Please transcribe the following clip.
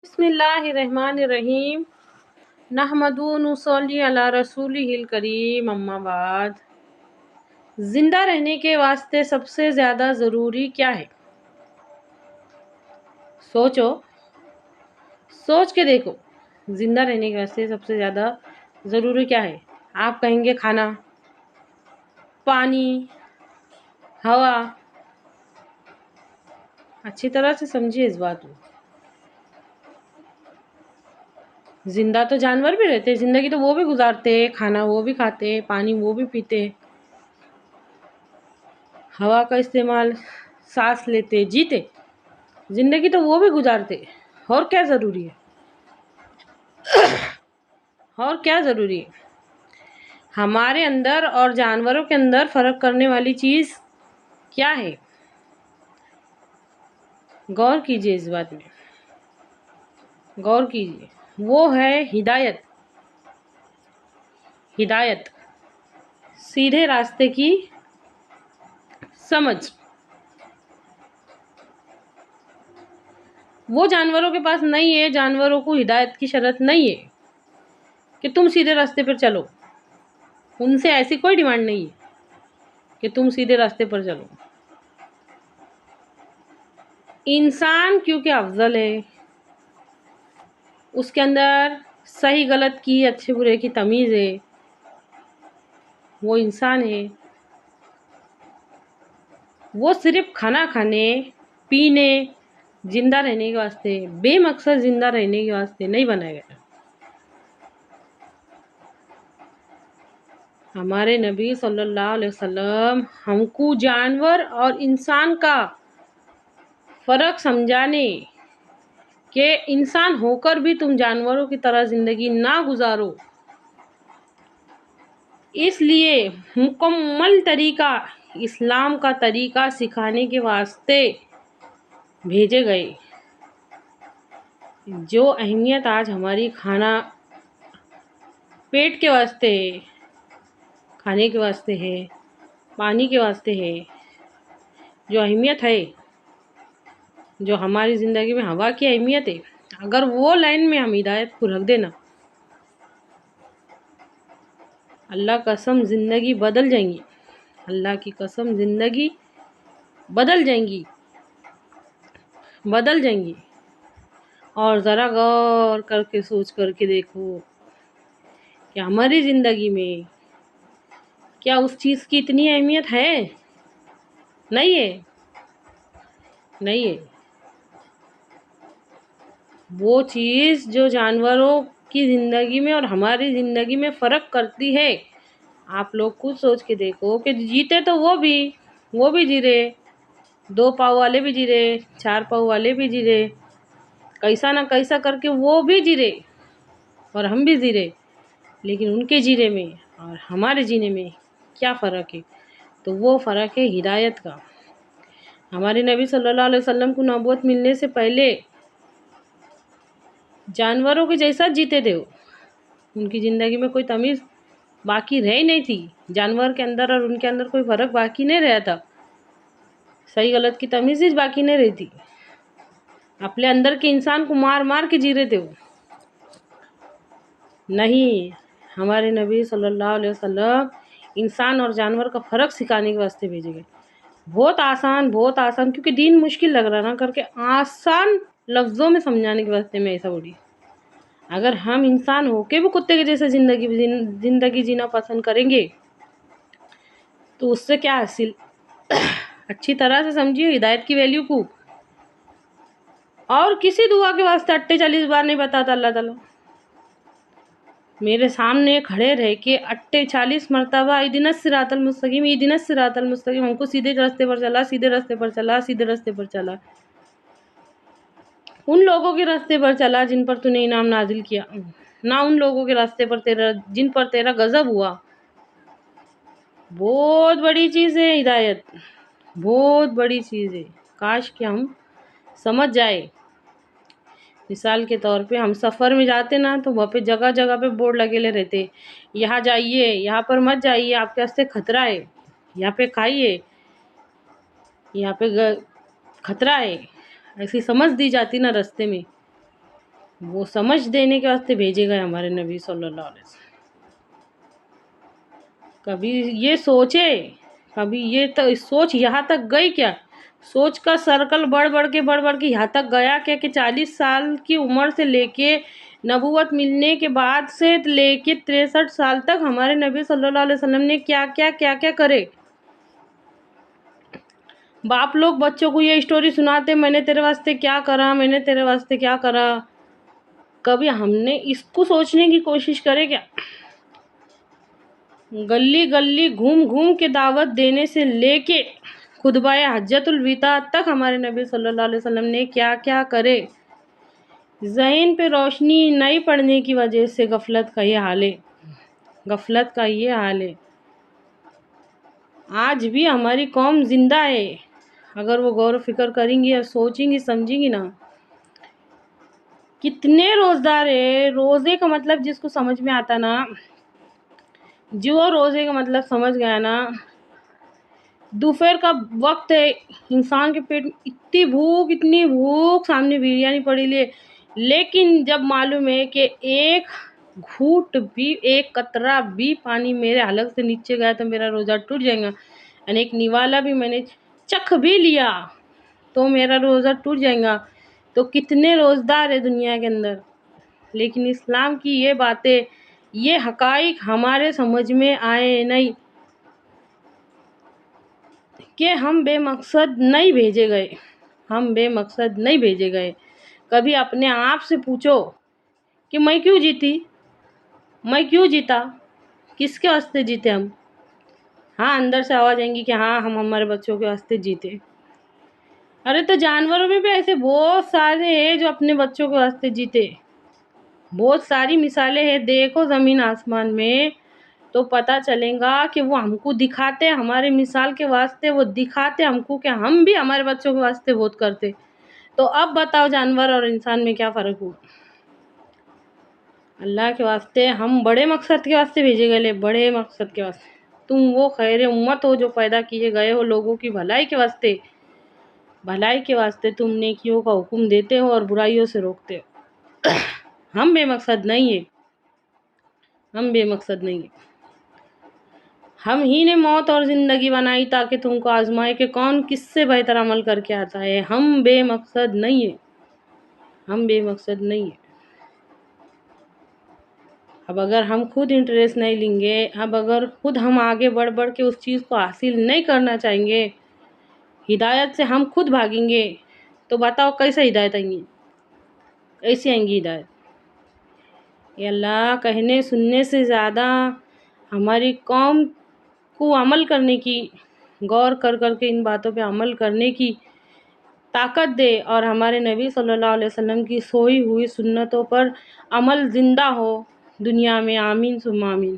بسم اللہ الرحمن الرحیم نحمدہ نصلی علی رسولہ الکریم اما بعد۔ زندہ رہنے کے واسطے سب سے زیادہ ضروری کیا ہے؟ سوچ کے دیکھو، زندہ رہنے کے واسطے سب سے زیادہ ضروری کیا ہے؟ آپ کہیں گے کھانا، پانی، ہوا۔ اچھی طرح سے سمجھیے اس بات کو۔ زندہ تو جانور بھی رہتے، زندگی تو وہ بھی گزارتے، کھانا وہ بھی کھاتے، پانی وہ بھی پیتے، ہوا کا استعمال، سانس لیتے، جیتے، زندگی تو وہ بھی گزارتے۔ اور کیا ضروری ہے؟ ہمارے اندر اور جانوروں کے اندر فرق کرنے والی چیز کیا ہے؟ غور کیجیے اس بات میں، غور کیجیے۔ وہ ہے ہدایت، سیدھے راستے کی سمجھ۔ وہ جانوروں کے پاس نہیں ہے، جانوروں کو ہدایت کی شرط نہیں ہے کہ تم سیدھے راستے پر چلو۔ ان سے ایسی کوئی ڈیمانڈ نہیں ہے کہ تم سیدھے راستے پر چلو۔ انسان کیونکہ افضل ہے، اس کے اندر صحیح غلط کی، اچھے برے کی تمیز ہے، وہ انسان ہے۔ وہ صرف کھانا کھانے، پینے، زندہ رہنے کے واسطے، بے مقصد زندہ رہنے کے واسطے نہیں بنایا گیا۔ ہمارے نبی صلی اللہ علیہ وسلم ہم کو جانور اور انسان کا فرق سمجھانے کہ انسان ہو کر بھی تم جانوروں کی طرح زندگی نہ گزارو، اس لیے مکمل طریقہ، اسلام کا طریقہ سکھانے کے واسطے بھیجے گئے۔ جو اہمیت آج ہماری پیٹ کے واسطے ہے، کھانے کے واسطے ہے، پانی کے واسطے ہے، جو اہمیت ہے، جو ہماری زندگی میں ہوا کی اہمیت ہے، اگر وہ لائن میں ہم ہدایت کو رکھ دینا، اللہ قسم زندگی بدل جائیں گی، اللہ کی قسم زندگی بدل جائیں گی۔ اور ذرا غور کر کے سوچ کر کے دیکھو کہ ہماری زندگی میں کیا اس چیز کی اتنی اہمیت ہے؟ نہیں ہے۔ وہ چیز جو جانوروں کی زندگی میں اور ہماری زندگی میں فرق کرتی ہے، آپ لوگ خود سوچ کے دیکھو کہ جیتے تو وہ بھی جی رہے، 2 پاؤں والے بھی جی رہے، 4 پاؤں والے بھی جی رہے، کیسا نہ کیسا کر کے وہ بھی جی رہے اور ہم بھی جی رہے، لیکن ان کے جینے میں اور ہمارے جینے میں کیا فرق ہے؟ تو وہ فرق ہے ہدایت کا۔ ہمارے نبی صلی اللہ علیہ وسلم کو نبوت ملنے سے پہلے جانوروں کے جیسا جیتے تھے، ان کی زندگی میں کوئی تمیز باقی رہ نہیں تھی، جانور کے اندر اور ان کے اندر کوئی فرق باقی نہیں رہا تھا، صحیح غلط کی تمیز ہی باقی نہیں رہی تھی، اپنے اندر کے انسان کو مار کے جی رہے تھے وہ۔ نہیں، ہمارے نبی صلی اللہ علیہ وسلم انسان اور جانور کا فرق سکھانے کے واسطے بھیجے گئے۔ بہت آسان کیونکہ دین مشکل لگ رہا نا کر کے آسان لفظوں میں سمجھانے کے واسطے میں ایسا بولی۔ اگر ہم انسان ہو کے بھی کتے کے جیسے زندگی جینا پسند کریں گے تو اس سے کیا حاصل؟ اچھی طرح سے سمجھیے ہدایت کی ویلیو کو۔ اور کسی دعا کے واسطے 48 بار نہیں بتاتا اللہ تعالیٰ۔ میرے سامنے کھڑے رہ کے 48 مرتبہ اہدنا الصراط المستقیم، ہم کو سیدھے راستے پر چلا، ان لوگوں کے راستے پر چلا جن پر تو نے انعام نازل کیا، نہ ان لوگوں کے راستے پر جن پر تیرا غضب ہوا۔ بہت بڑی چیز ہے ہدایت، بہت بڑی چیز ہے، کاش کہ ہم سمجھ جائے۔ مثال کے طور پہ ہم سفر میں جاتے نا تو وہاں پہ جگہ جگہ پہ بورڈ لگے رہتے، یہاں جائیے، یہاں پر مت جائیے، آپ کے راستے خطرہ ہے، یہاں پہ کھائیے، یہاں پہ خطرہ ہے، ایسی سمجھ دی جاتی نا راستے میں وہ سمجھ دینے کے واسطے بھیجے گئے ہمارے نبی صلی اللہ علیہ وسلم۔ کبھی یہ سوچے، کبھی یہ سوچ یہاں تک گئی کیا؟ سوچ کا سرکل بڑھ بڑھ کے یہاں تک گیا کیا کہ 40 سال کی عمر سے لے کے نبوت ملنے کے بعد سے لے کے 63 سال تک ہمارے نبی صلی اللہ علیہ وسلم نے کیا کیا کرے۔ باپ لوگ بچوں کو یہ اسٹوری سناتے، میں نے تیرے واسطے کیا کرا، میں نے تیرے واسطے کیا کرا۔ کبھی ہم نے اس کو سوچنے کی کوشش کرے کیا؟ گلی گلی گھوم گھوم کے دعوت دینے سے لے کے خطبہ حجۃ الوداع تک ہمارے نبی صلی اللہ علیہ وسلم نے کیا کرے۔ ذہن پہ روشنی نہیں پڑنے کی وجہ سے غفلت کا یہ حال ہے، غفلت کا یہ حال ہے۔ آج بھی ہماری قوم زندہ ہے، اگر وہ غور و فکر کریں گی اور سوچیں گی سمجھیں گی نا۔ کتنے روزدار ہے، روزے کا مطلب جس کو سمجھ میں آتا نا، جو روزے کا مطلب سمجھ گیا نا، دوپہر کا وقت ہے، انسان کے پیٹ میں اتنی بھوک، سامنے بریانی پڑی لے، لیکن جب معلوم ہے کہ ایک گھوٹ بھی، ایک قطرہ بھی پانی میرے حلق سے نیچے گیا تو میرا روزہ ٹوٹ جائے گا، یعنی ایک نوالا بھی میں نے چکھ بھی لیا تو میرا روزہ ٹوٹ جائے گا، تو کتنے روزدار ہے دنیا کے اندر۔ لیکن اسلام کی یہ باتیں، یہ حقائق ہمارے سمجھ میں آئے نہیں کہ ہم بے مقصد نہیں بھیجے گئے، ہم بے مقصد نہیں بھیجے گئے۔ کبھی اپنے آپ سے پوچھو کہ میں کیوں جیتی، میں کیوں جیتا، کس کے واسطے جیتے ہم؟ ہاں اندر سے آواز آئیں گی کہ ہاں ہم ہمارے بچوں کے واسطے جیتے۔ ارے تو جانوروں میں بھی ایسے بہت سارے ہیں جو اپنے بچوں کے واسطے جیتے، بہت ساری مثالیں ہیں، دیکھو زمین آسمان میں تو پتہ چلے گا کہ وہ ہم کو دکھاتے، ہمارے مثال کے واسطے وہ دکھاتے ہم کو کہ ہم بھی ہمارے بچوں کے واسطے بہت کرتے۔ تو اب بتاؤ جانور اور انسان میں کیا فرق ہوا؟ اللہ کے واسطے ہم بڑے مقصد کے واسطے بھیجے گئے، بڑے مقصد کے واسطے۔ تم وہ خیر امت ہو جو پیدا کیے گئے ہو لوگوں کی بھلائی کے واسطے، بھلائی کے واسطے تم نیکیوں کا حکم دیتے ہو اور برائیوں سے روکتے ہو۔ ہم بے مقصد نہیں ہیں، ہم بے مقصد نہیں ہیں۔ ہم ہی نے موت اور زندگی بنائی تاکہ تم کو آزمائے کہ کون کس سے بہتر عمل کر کے آتا ہے۔ ہم بے مقصد نہیں ہیں، ہم بے مقصد نہیں ہیں۔ اب اگر ہم خود انٹریسٹ نہیں لیں گے، اب اگر خود ہم آگے بڑھ بڑھ کے اس چیز کو حاصل نہیں کرنا چاہیں گے، ہدایت سے ہم خود بھاگیں گے، تو بتاؤ کیسے ہدایت آئیں گی، کیسے آئیں گی ہدایت؟ یہ اللہ کہنے سننے سے زیادہ ہماری قوم کو عمل کرنے کی، غور کر کے ان باتوں پہ عمل کرنے کی طاقت دے، اور ہمارے نبی صلی اللہ علیہ وسلم کی سوئی ہوئی سنتوں پر عمل زندہ ہو دنیا میں۔ آمین ثم آمین۔